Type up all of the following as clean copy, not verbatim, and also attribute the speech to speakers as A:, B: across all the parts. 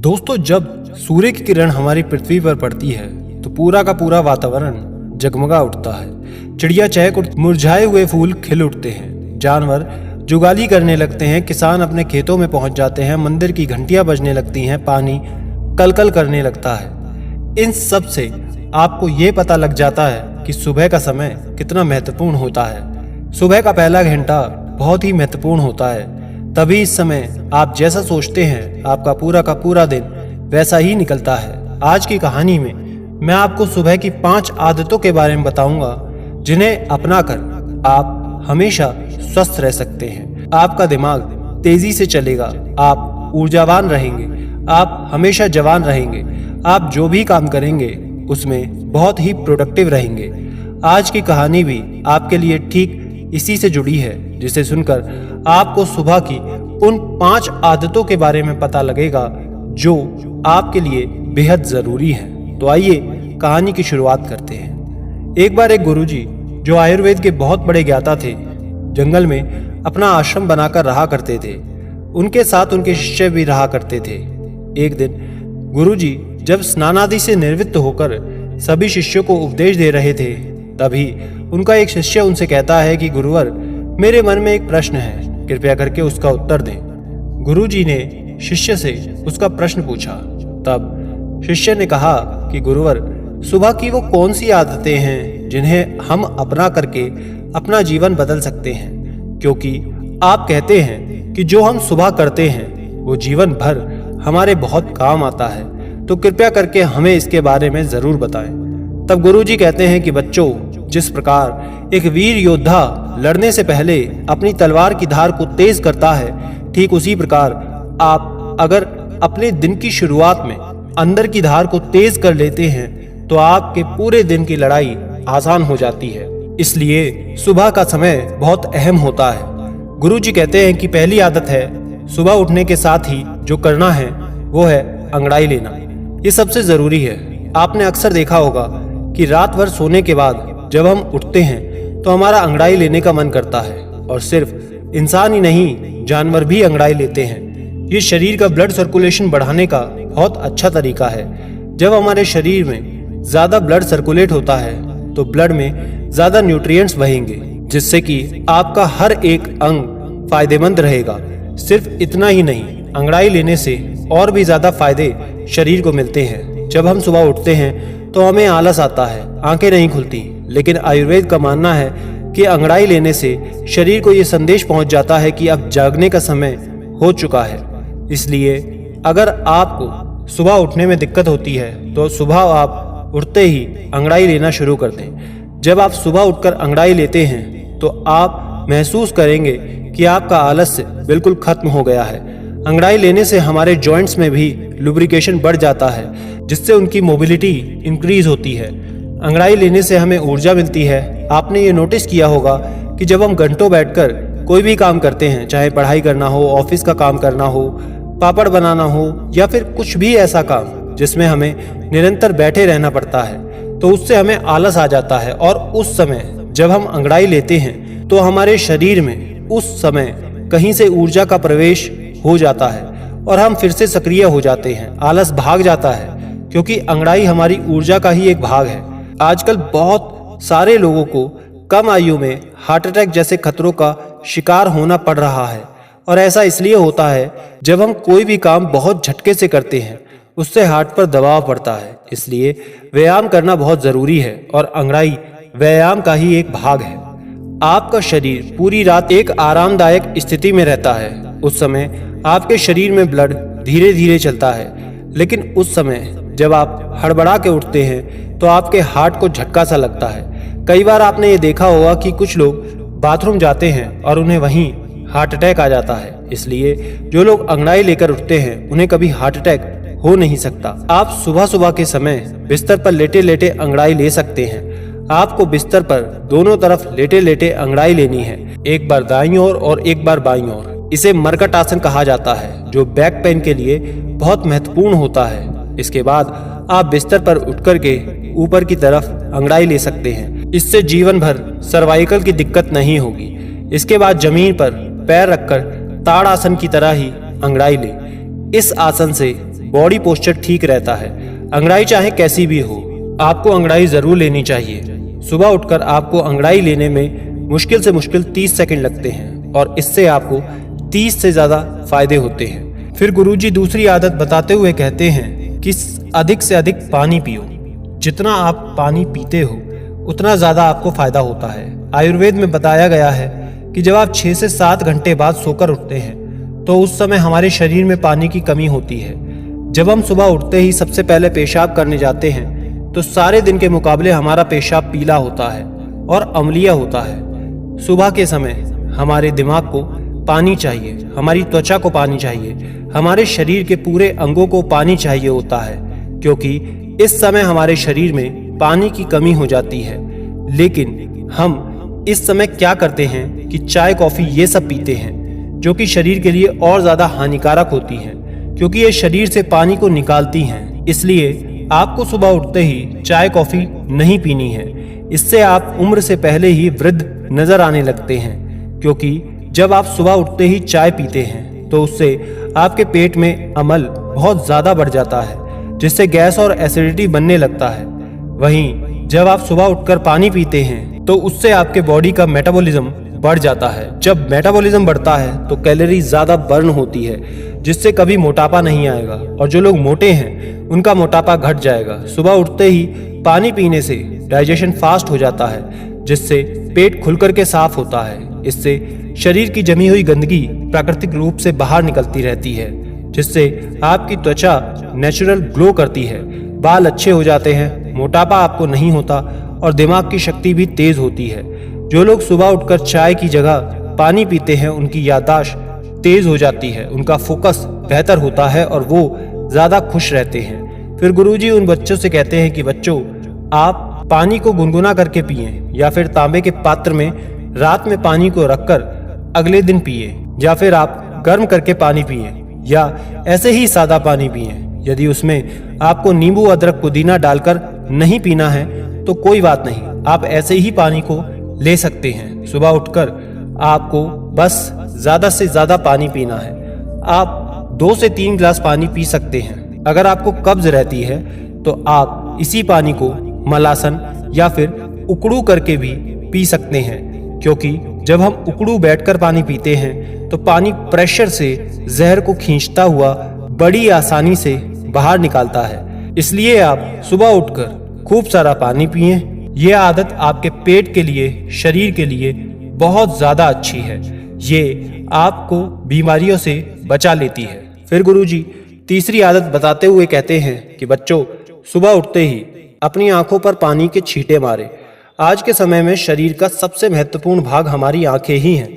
A: दोस्तों, जब सूर्य की किरण हमारी पृथ्वी पर पड़ती है तो पूरा का पूरा वातावरण जगमगा उठता है। चिड़िया चहक उठ, मुरझाए हुए फूल खिल उठते हैं, जानवर जुगाली करने लगते हैं, किसान अपने खेतों में पहुंच जाते हैं, मंदिर की घंटियां बजने लगती हैं, पानी कलकल करने लगता है। इन सब से आपको ये पता लग जाता है कि सुबह का समय कितना महत्वपूर्ण होता है। सुबह का पहला घंटा बहुत ही महत्वपूर्ण होता है। तभी इस समय आप जैसा सोचते हैं आपका पूरा का पूरा दिन वैसा ही निकलता है। आज की कहानी में मैं आपको सुबह की 5 आदतों के बारे में बताऊंगा जिन्हें अपनाकर आप हमेशा स्वस्थ रह सकते हैं। आपका दिमाग तेजी से चलेगा, आप ऊर्जावान रहेंगे, आप हमेशा जवान रहेंगे, आप जो भी काम करेंगे उसमें बहुत ही प्रोडक्टिव रहेंगे। आज की कहानी भी आपके लिए ठीक इसी से जुड़ी है, जिसे सुनकर आपको सुबह की उन 5 आदतों के बारे में पता लगेगा जो आपके लिए बेहद जरूरी है। तो आइए कहानी की शुरुआत करते हैं। एक बार एक गुरुजी जो आयुर्वेद के बहुत बड़े ज्ञाता थे, जंगल में अपना आश्रम बनाकर रहा करते थे। उनके साथ उनके शिष्य भी रहा करते थे। एक दिन गुरुजी जब स्नानादि से निवृत्त होकर सभी शिष्यों को उपदेश दे रहे थे, तभी उनका एक शिष्य उनसे कहता है कि गुरुवर, मेरे मन में एक प्रश्न है, कृपया करके उसका उत्तर दें। गुरुजी ने शिष्य से उसका प्रश्न पूछा। तब शिष्य ने कहा कि गुरुवर, सुबह की वो कौन सी आदतें हैं जिन्हें हम अपना करके अपना जीवन बदल सकते हैं, क्योंकि आप कहते हैं कि जो हम सुबह करते हैं वो जीवन भर हमारे बहुत काम आता है, तो कृपया करके हमें इसके बारे में जरूर बताएं। तब गुरुजी कहते हैं कि बच्चों, जिस प्रकार एक वीर योद्धा लड़ने से पहले अपनी तलवार की धार को तेज करता है, ठीक उसी प्रकार आप अगर अपने दिन की शुरुआत में अंदर की धार को तेज कर लेते हैं तो आपके पूरे दिन की लड़ाई आसान हो जाती है। इसलिए सुबह का समय बहुत अहम होता है। गुरुजी कहते हैं कि पहली आदत है, सुबह उठने के साथ ही जो करना है वो है अंगड़ाई लेना। ये सबसे जरूरी है। आपने अक्सर देखा होगा कि रात भर सोने के बाद जब हम उठते हैं तो हमारा अंगड़ाई लेने का मन करता है, और सिर्फ इंसान ही नहीं, जानवर भी अंगड़ाई लेते हैं। ये शरीर का ब्लड सर्कुलेशन बढ़ाने का बहुत अच्छा तरीका है। जब हमारे शरीर में ज्यादा ब्लड सर्कुलेट होता है तो ब्लड में ज्यादा न्यूट्रिएंट्स बहेंगे, जिससे कि आपका हर एक अंग फायदेमंद रहेगा। सिर्फ इतना ही नहीं, अंगड़ाई लेने से और भी ज्यादा फायदे शरीर को मिलते हैं। जब हम सुबह उठते हैं तो हमें आलस आता है, आंखें नहीं खुलती, लेकिन आयुर्वेद का मानना है कि अंगड़ाई लेने से शरीर को ये संदेश पहुंच जाता है कि अब जागने का समय हो चुका है। इसलिए अगर आपको सुबह उठने में दिक्कत होती है तो सुबह आप उठते ही अंगड़ाई लेना शुरू कर दें। जब आप सुबह उठकर अंगड़ाई लेते हैं तो आप महसूस करेंगे कि आपका आलस्य बिल्कुल खत्म हो गया है। अंगड़ाई लेने से हमारे जॉइंट्स में भी लुब्रिकेशन बढ़ जाता है, जिससे उनकी मोबिलिटी इंक्रीज होती है। अंगड़ाई लेने से हमें ऊर्जा मिलती है। आपने ये नोटिस किया होगा कि जब हम घंटों बैठकर कोई भी काम करते हैं, चाहे पढ़ाई करना हो, ऑफिस का काम करना हो, पापड़ बनाना हो, या फिर कुछ भी ऐसा काम जिसमें हमें निरंतर बैठे रहना पड़ता है, तो उससे हमें आलस आ जाता है। और उस समय जब हम अंगड़ाई लेते हैं तो हमारे शरीर में उस समय कहीं से ऊर्जा का प्रवेश हो जाता है और हम फिर से सक्रिय हो जाते हैं। आलस भाग जाता है, क्योंकि अंगड़ाई हमारी ऊर्जा का ही एक भाग है। आजकल बहुत सारे लोगों को कम आयु में हार्ट अटैक जैसे खतरों का शिकार होना पड़ रहा है, और ऐसा इसलिए होता है जब हम कोई भी काम बहुत झटके से करते हैं, उससे हार्ट पर दबाव पड़ता है। इसलिए व्यायाम करना बहुत जरूरी है, और अंगड़ाई व्यायाम का ही एक भाग है। आपका शरीर पूरी रात एक आरामदायक स्थिति में रहता है। उस समय आपके शरीर में ब्लड धीरे धीरे चलता है, लेकिन उस समय जब आप हड़बड़ा के उठते हैं तो आपके हार्ट को झटका सा लगता है। कई बार आपने ये देखा होगा कि कुछ लोग बाथरूम जाते हैं और उन्हें वहीं हार्ट अटैक आ जाता है। इसलिए जो लोग अंगड़ाई लेकर उठते हैं उन्हें कभी हार्ट अटैक हो नहीं सकता। आप सुबह सुबह के समय बिस्तर पर लेटे लेटे अंगड़ाई ले सकते हैं। आपको बिस्तर पर दोनों तरफ लेटे लेटे अंगड़ाई लेनी है, एक बार दाईं ओर और एक बार बाईं ओर। इसे मरकट आसन कहा जाता है, जो बैक पेन के लिए बहुत महत्वपूर्ण होता है। इसके बाद आप बिस्तर पर उठकर के ऊपर की तरफ अंगड़ाई ले सकते हैं। इससे जीवन भर सर्वाइकल की दिक्कत नहीं होगी। इसके बाद जमीन पर पैर रखकर ताड़ आसन की तरह ही अंगड़ाई ले। इस आसन से बॉडी पोस्चर ठीक रहता है। अंगड़ाई चाहे कैसी भी हो, आपको अंगड़ाई जरूर लेनी चाहिए। सुबह उठकर आपको अंगड़ाई लेने में मुश्किल से मुश्किल 30 सेकंड लगते हैं और इससे आपको 30 से ज्यादा फायदे होते हैं। फिर गुरुजी दूसरी आदत बताते हुए कहते हैं कि अधिक से अधिक पानी पियो। जितना आप पानी पीते हो उतना ज्यादा आपको फायदा होता है। आयुर्वेद में बताया गया है कि जब आप 6 से 7 घंटे बाद सोकर उठते हैं तो उस समय हमारे शरीर में पानी की कमी होती है। जब हम सुबह उठते ही सबसे पहले पेशाब करने जाते हैं तो सारे दिन के मुकाबले हमारा पेशाब पीला होता है और अम्लीय होता है। सुबह के समय हमारे दिमाग को पानी चाहिए, हमारी त्वचा को पानी चाहिए, हमारे शरीर के पूरे अंगों को पानी चाहिए होता है, क्योंकि इस समय हमारे शरीर में पानी की कमी हो जाती है। लेकिन हम इस समय क्या करते हैं कि चाय कॉफी ये सब पीते हैं, जो कि शरीर के लिए और ज्यादा हानिकारक होती हैं, क्योंकि ये शरीर से पानी को निकालती हैं। इसलिए आपको सुबह उठते ही चाय कॉफी नहीं पीनी है। इससे आप उम्र से पहले ही वृद्ध नजर आने लगते हैं, क्योंकि जब आप सुबह उठते ही चाय पीते हैं तो उससे आपके पेट में अम्ल बहुत ज्यादा बढ़ जाता है, जिससे गैस और एसिडिटी बनने लगता है। वहीं जब आप सुबह उठकर पानी पीते हैं तो उससे आपके बॉडी का मेटाबॉलिज्म बढ़ जाता है। जब मेटाबॉलिज्म बढ़ता है तो कैलोरी ज्यादा बर्न होती है, जिससे कभी मोटापा नहीं आएगा, और जो लोग मोटे हैं उनका मोटापा घट जाएगा। सुबह उठते ही पानी पीने से डाइजेशन फास्ट हो जाता है, जिससे पेट खुलकर के साफ होता है। इससे शरीर की जमी हुई गंदगी प्राकृतिक रूप से बाहर निकलती रहती है, जिससे आपकी त्वचा नेचुरल ग्लो करती है, बाल अच्छे हो जाते हैं, मोटापा आपको नहीं होता और दिमाग की शक्ति भी तेज होती है। जो लोग सुबह उठकर चाय की जगह पानी पीते हैं उनकी याददाश्त तेज हो जाती है, उनका फोकस बेहतर होता है और वो ज्यादा खुश रहते हैं। फिर गुरुजी उन बच्चों से कहते हैं कि बच्चों, आप पानी को गुनगुना करके पिएं, या फिर तांबे के पात्र में रात में पानी को रखकर अगले दिन पिए, या फिर आप गर्म करके पानी पिए, या ऐसे ही सादा पानी पिए। यदि उसमें आपको नींबू अदरक पुदीना डालकर नहीं पीना है तो कोई बात नहीं, आप ऐसे ही पानी को ले सकते हैं। सुबह उठकर आपको बस ज्यादा से ज्यादा पानी पीना है। आप 2 से 3 गिलास पानी पी सकते हैं। अगर आपको कब्ज रहती है तो आप इसी पानी को मलासन या फिर उकड़ू करके भी पी सकते हैं, क्योंकि जब हम उकड़ू बैठकर पानी पीते हैं तो पानी प्रेशर से जहर को खींचता हुआ बड़ी आसानी से बाहर निकालता है। इसलिए आप सुबह उठकर खूब सारा पानी पिएं। यह आदत आपके पेट के लिए, शरीर के लिए बहुत ज्यादा अच्छी है। ये आपको बीमारियों से बचा लेती है। फिर गुरुजी तीसरी आदत बताते हुए कहते हैं कि बच्चों, सुबह उठते ही अपनी आंखों पर पानी के छींटे मारे। आज के समय में शरीर का सबसे महत्वपूर्ण भाग हमारी आंखें ही हैं।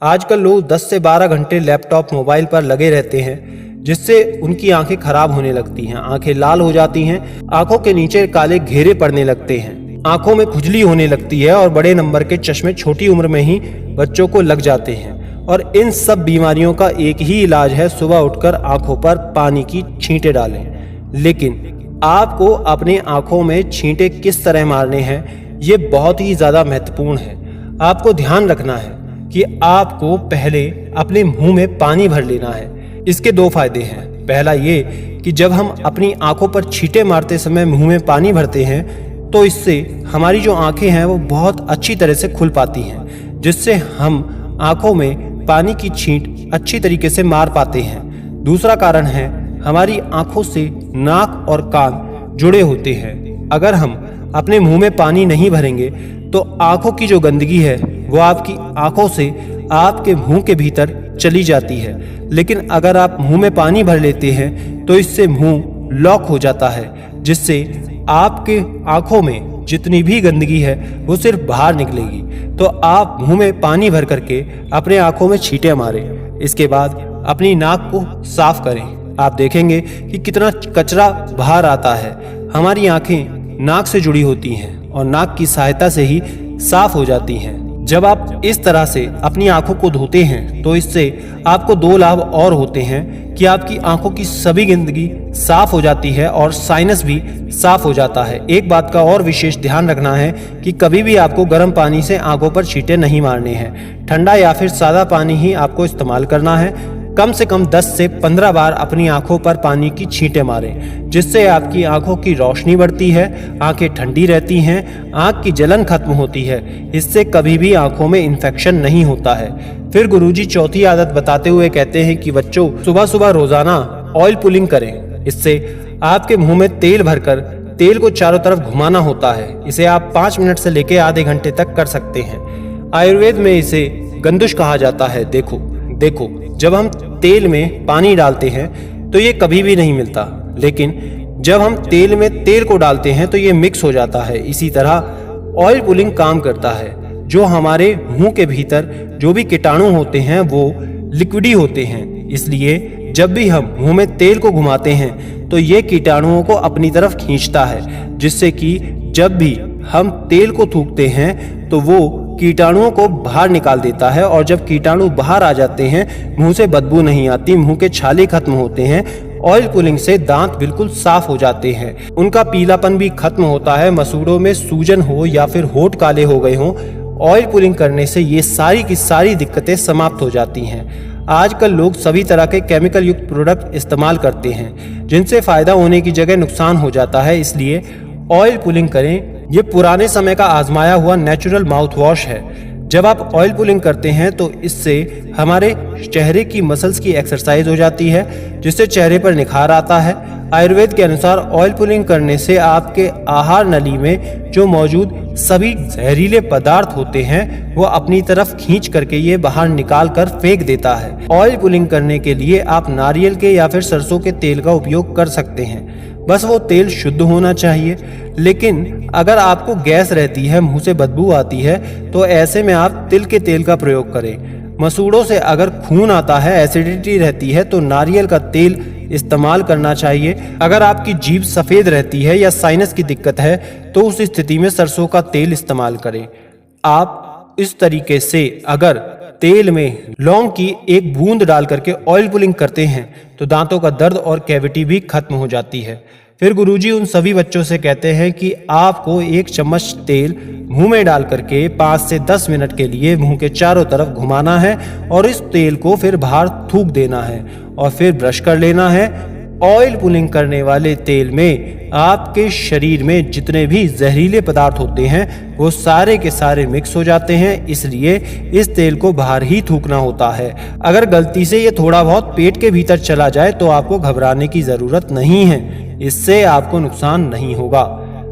A: आजकल लोग 10 से 12 घंटे लैपटॉप, मोबाइल पर लगे रहते हैं, जिससे उनकी आंखें खराब होने लगती हैं, आंखें लाल हो जाती हैं, आंखों के नीचे काले घेरे पड़ने लगते हैं, आंखों में खुजली होने लगती है और बड़े नंबर के चश्मे छोटी उम्र में ही बच्चों को लग जाते हैं। और इन सब बीमारियों का एक ही इलाज है, सुबह उठकर आंखों पर पानी की छींटे डालें। लेकिन आपको अपने आंखों में छींटे किस तरह मारने हैं, ये बहुत ही ज्यादा महत्वपूर्ण है। आपको ध्यान रखना है कि आपको पहले अपने मुंह में पानी भर लेना है। इसके 2 फायदे हैं। पहला ये कि जब हम अपनी आंखों पर छींटे मारते समय मुंह में पानी भरते हैं तो इससे हमारी जो आंखें हैं वो बहुत अच्छी तरह से खुल पाती हैं, जिससे हम आंखों में पानी की छींट अच्छी तरीके से मार पाते हैं। दूसरा कारण है, हमारी आंखों से नाक और कान जुड़े होते हैं। अगर हम अपने मुंह में पानी नहीं भरेंगे तो आंखों की जो गंदगी है वो आपकी आंखों से आपके मुंह के भीतर चली जाती है। लेकिन अगर आप मुंह में पानी भर लेते हैं तो इससे मुंह लॉक हो जाता है, जिससे आपके आंखों में जितनी भी गंदगी है वो सिर्फ बाहर निकलेगी। तो आप मुंह में पानी भर करके अपने आंखों में छींटे मारें। इसके बाद अपनी नाक को साफ करें। आप देखेंगे कि कितना कचरा बाहर आता है। हमारी आंखें नाक से जुड़ी होती हैं और नाक की सहायता से ही साफ हो जाती हैं। जब आप इस तरह से अपनी आंखों को धोते हैं तो इससे आपको 2 लाभ और होते हैं कि आपकी आंखों की सभी गंदगी साफ हो जाती है और साइनस भी साफ हो जाता है। एक बात का और विशेष ध्यान रखना है कि कभी भी आपको गर्म पानी से आंखों पर छींटे नहीं मारने हैं। ठंडा या फिर सादा पानी ही आपको इस्तेमाल करना है। कम से कम 10 से 15 बार अपनी आंखों पर पानी की छींटे मारें, जिससे आपकी आंखों की रोशनी बढ़ती है, आंखें ठंडी रहती हैं, आंख की जलन खत्म होती है। इससे कभी भी आंखों में इन्फेक्शन नहीं होता है। फिर गुरुजी चौथी आदत बताते हुए कहते हैं कि बच्चों, सुबह सुबह रोजाना ऑयल पुलिंग करें। इससे आपके मुंह में तेल भरकर तेल को चारों तरफ घुमाना होता है। इसे आप 5 मिनट से लेकर आधे घंटे तक कर सकते हैं। आयुर्वेद में इसे गंदुश कहा जाता है। देखो, जब हम तेल में पानी डालते हैं तो ये कभी भी नहीं मिलता, लेकिन जब हम तेल में तेल को डालते हैं तो ये मिक्स हो जाता है। इसी तरह ऑयल पुलिंग काम करता है। जो हमारे मुंह के भीतर जो भी कीटाणु होते हैं वो लिक्विडी होते हैं, इसलिए जब भी हम मुंह में तेल को घुमाते हैं तो ये कीटाणुओं को अपनी तरफ खींचता है, जिससे कि जब भी हम तेल को थूकते हैं तो वो कीटाणुओं को बाहर निकाल देता है। और जब कीटाणु बाहर आ जाते हैं, मुंह से बदबू नहीं आती, मुंह के छाले खत्म होते हैं। ऑयल पुलिंग से दांत बिल्कुल साफ हो जाते हैं, उनका पीलापन भी खत्म होता है। मसूड़ों में सूजन हो या फिर होंठ काले हो गए हों, ऑयल पुलिंग करने से ये सारी की सारी दिक्कतें समाप्त हो जाती हैं। आजकल लोग सभी तरह के केमिकल युक्त प्रोडक्ट इस्तेमाल करते हैं, जिनसे फायदा होने की जगह नुकसान हो जाता है। इसलिए ऑयल पुलिंग करें। ये पुराने समय का आजमाया हुआ नेचुरल माउथ वॉश है। जब आप ऑयल पुलिंग करते हैं तो इससे हमारे चेहरे की मसल्स की एक्सरसाइज हो जाती है, जिससे चेहरे पर निखार आता है। आयुर्वेद के अनुसार ऑयल पुलिंग करने से आपके आहार नली में जो मौजूद सभी जहरीले पदार्थ होते हैं वो अपनी तरफ खींच करके ये बाहर निकाल कर फेंक देता है। ऑयल पुलिंग करने के लिए आप नारियल के या फिर सरसों के तेल का उपयोग कर सकते हैं, बस वो तेल शुद्ध होना चाहिए। लेकिन अगर आपको गैस रहती है, मुंह से बदबू आती है, तो ऐसे में आप तिल के तेल का प्रयोग करें। मसूड़ों से अगर खून आता है, एसिडिटी रहती है, तो नारियल का तेल इस्तेमाल करना चाहिए। अगर आपकी जीभ सफ़ेद रहती है या साइनस की दिक्कत है तो उस स्थिति में सरसों का तेल इस्तेमाल करें। आप इस तरीके से अगर तेल में लौंग की एक बूंद डाल करके ऑयल पुलिंग करते हैं तो दांतों का दर्द और कैविटी भी खत्म हो जाती है। फिर गुरुजी उन सभी बच्चों से कहते हैं कि आपको 1 चम्मच तेल मुंह में डाल करके 5 से 10 मिनट के लिए मुंह के चारों तरफ घुमाना है और इस तेल को फिर बाहर थूक देना है और फिर ब्रश कर लेना है। ऑयल पुलिंग करने वाले तेल में आपके शरीर में जितने भी जहरीले पदार्थ होते हैं वो सारे के सारे मिक्स हो जाते हैं, इसलिए इस तेल को बाहर ही थूकना होता है। अगर गलती से ये थोड़ा बहुत पेट के भीतर चला जाए तो आपको घबराने की जरूरत नहीं है, इससे आपको नुकसान नहीं होगा।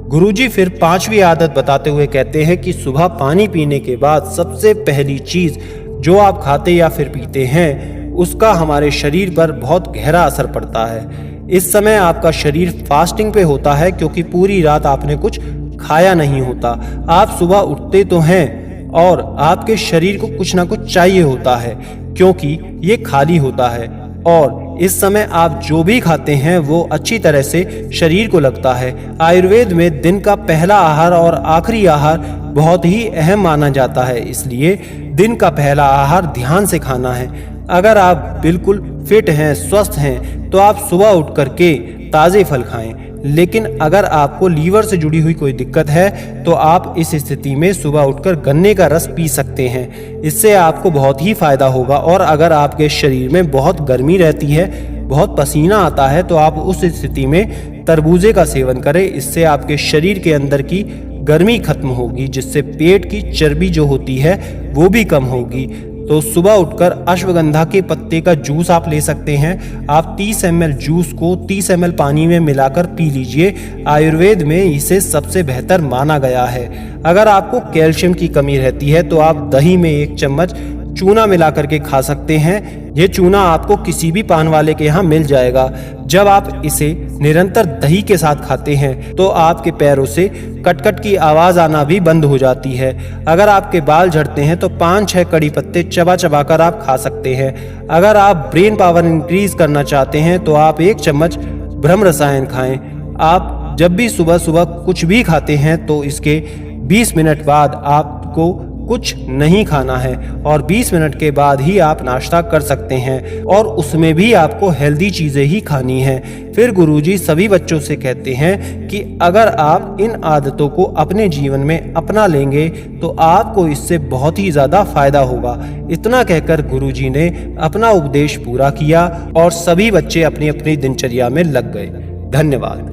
A: गुरुजी फिर 5वीं आदत बताते हुए कहते हैं कि सुबह पानी पीने के बाद सबसे पहली चीज जो आप खाते या फिर पीते हैं उसका हमारे शरीर पर बहुत गहरा असर पड़ता है। इस समय आपका शरीर फास्टिंग पे होता है क्योंकि पूरी रात आपने कुछ खाया नहीं होता। आप सुबह उठते तो हैं और आपके शरीर को कुछ ना कुछ चाहिए होता है क्योंकि ये खाली होता है, और इस समय आप जो भी खाते हैं वो अच्छी तरह से शरीर को लगता है। आयुर्वेद में दिन का पहला आहार और आखिरी आहार बहुत ही अहम माना जाता है, इसलिए दिन का पहला आहार ध्यान से खाना है। अगर आप बिल्कुल फिट हैं, स्वस्थ हैं, तो आप सुबह उठ करके ताज़े फल खाएं। लेकिन अगर आपको लीवर से जुड़ी हुई कोई दिक्कत है तो आप इस स्थिति में सुबह उठकर गन्ने का रस पी सकते हैं, इससे आपको बहुत ही फायदा होगा। और अगर आपके शरीर में बहुत गर्मी रहती है, बहुत पसीना आता है, तो आप उस स्थिति में तरबूजे का सेवन करें। इससे आपके शरीर के अंदर की गर्मी खत्म होगी, जिससे पेट की चर्बी जो होती है वो भी कम होगी। तो सुबह उठकर अश्वगंधा के पत्ते का जूस आप ले सकते हैं। आप 30 ml जूस को 30 ml पानी में मिलाकर पी लीजिए। आयुर्वेद में इसे सबसे बेहतर माना गया है। अगर आपको कैल्शियम की कमी रहती है तो आप दही में 1 चम्मच चूना मिला करके खा सकते हैं। ये चूना आपको किसी भी पान वाले के यहाँ मिल जाएगा। जब आप इसे निरंतर दही के साथ खाते हैं तो आपके पैरों से कटकट की आवाज़ आना भी बंद हो जाती है। अगर आपके बाल झड़ते हैं तो 5-6 कड़ी पत्ते चबा चबा कर आप खा सकते हैं। अगर आप ब्रेन पावर इंक्रीज करना चाहते हैं तो आप 1 चम्मच ब्रह्म रसायन खाएं। आप जब भी सुबह सुबह कुछ भी खाते हैं तो इसके 20 मिनट बाद आपको कुछ नहीं खाना है और 20 मिनट के बाद ही आप नाश्ता कर सकते हैं और उसमें भी आपको हेल्दी चीज़ें ही खानी हैं। फिर गुरुजी सभी बच्चों से कहते हैं कि अगर आप इन आदतों को अपने जीवन में अपना लेंगे तो आपको इससे बहुत ही ज़्यादा फायदा होगा। इतना कहकर गुरुजी ने अपना उपदेश पूरा किया और सभी बच्चे अपनी अपनी दिनचर्या में लग गए। धन्यवाद।